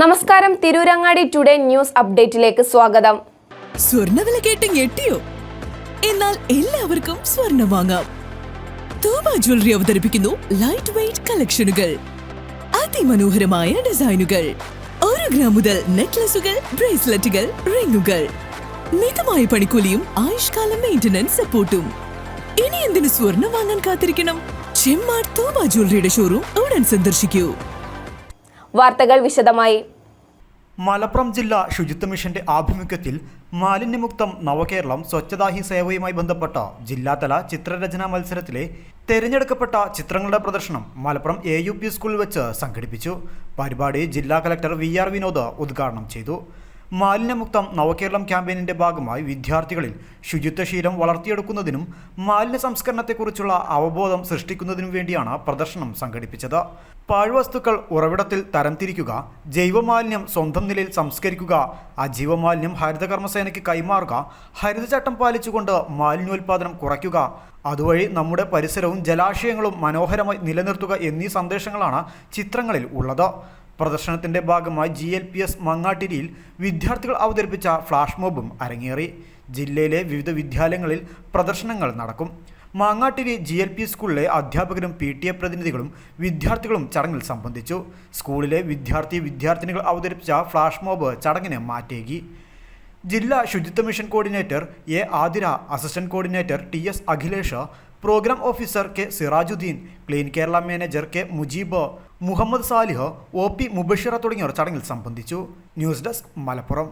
നമസ്കാരം, Tirurangadi today news അപ്ഡേറ്റിലേക്ക് സ്വാഗതം. സ്വർണ്ണവില കേട്ട് ഞെട്ടിയോ? എന്നാൽ എല്ലാവർക്കും സ്വർണ്ണം വാങ്ങാം. തൂബ ജ്വല്ലറി അവതരിപ്പിക്കുന്നു ലൈറ്റ് വെയ്റ്റ് കളക്ഷനുകൾ, അതിമനോഹരമായ ഡിസൈനുകൾ, 1 ഗ്രാം മുതൽ നെക്ലസുകൾ, ബ്രേസ്ലെറ്റുകൾ, റിങ്ങുകൾ, മിതമായ പണിക്കൂലിയും ആയുഷ്കാല മെയിന്റനൻസ് സപ്പോർട്ടും. ഇനി എന്തിനു സ്വർണ്ണം വാങ്ങാൻ കാത്തിരിക്കണം? ചെമ്മാട് തൂബ ജ്വല്ലറിയുടെ ഷോറൂം ഉടൻ സന്ദർശിക്കൂ. വാർത്തകൾ വിശദമായി. മലപ്പുറം ജില്ലാ ശുചിത്വ മിഷന്റെ ആഭിമുഖ്യത്തിൽ മാലിന്യമുക്തം നവകേരളം സ്വച്ഛതാ ഹി സേവയുമായി ബന്ധപ്പെട്ട ജില്ലാതല ചിത്രരചനാ മത്സരത്തിലെ തെരഞ്ഞെടുക്കപ്പെട്ട ചിത്രങ്ങളുടെ പ്രദർശനം മലപ്പുറം AUP സ്കൂളിൽ വെച്ച് സംഘടിപ്പിച്ചു. പരിപാടി ജില്ലാ കളക്ടർ VR വിനോദ് ഉദ്ഘാടനം ചെയ്തു. മാലിന്യമുക്തം നവകേരളം ക്യാമ്പയിനിന്റെ ഭാഗമായി വിദ്യാർത്ഥികളിൽ ശുചിത്വശീലം വളർത്തിയെടുക്കുന്നതിനും മാലിന്യ സംസ്കരണത്തെക്കുറിച്ചുള്ള അവബോധം സൃഷ്ടിക്കുന്നതിനും വേണ്ടിയാണ് പ്രദർശനം സംഘടിപ്പിച്ചത്. പാഴ്വസ്തുക്കൾ ഉറവിടത്തിൽ തരംതിരിക്കുക, ജൈവമാലിന്യം സ്വന്തം നിലയിൽ സംസ്കരിക്കുക, അജൈവമാലിന്യം ഹരിതകർമ്മസേനയ്ക്ക് കൈമാറുക, ഹരിതചട്ടം പാലിച്ചുകൊണ്ട് മാലിന്യോൽപാദനം കുറയ്ക്കുക, അതുവഴി നമ്മുടെ പരിസരവും ജലാശയങ്ങളും മനോഹരമായി നിലനിർത്തുക എന്നീ സന്ദേശങ്ങളാണ് ചിത്രങ്ങളിൽ ഉള്ളത്. പ്രദർശനത്തിന്റെ ഭാഗമായി GLPS മങ്ങാട്ടിരിയിൽ വിദ്യാർത്ഥികൾ അവതരിപ്പിച്ച ഫ്ലാഷ് മോബും അരങ്ങേറി. ജില്ലയിലെ വിവിധ വിദ്യാലയങ്ങളിൽ പ്രദർശനങ്ങൾ നടക്കും. മാങ്ങാട്ടിരി GLP സ്കൂളിലെ അധ്യാപകരും PTA പ്രതിനിധികളും വിദ്യാർത്ഥികളും ചടങ്ങിൽ സംബന്ധിച്ചു. സ്കൂളിലെ വിദ്യാർത്ഥിനികൾ അവതരിപ്പിച്ച ഫ്ലാഷ് മോബ് ചടങ്ങിന് മാറ്റേകി. ജില്ലാ ശുചിത്വ mission coordinator A Athira, assistant coordinator TS Akhilesh, programme officer K Sirajuddin, clean Kerala manager K Mujeeb, Muhammad Salih, OP Mubashira തുടങ്ങിയവർ ചടങ്ങിൽ സംബന്ധിച്ചു. News desk, Malappuram.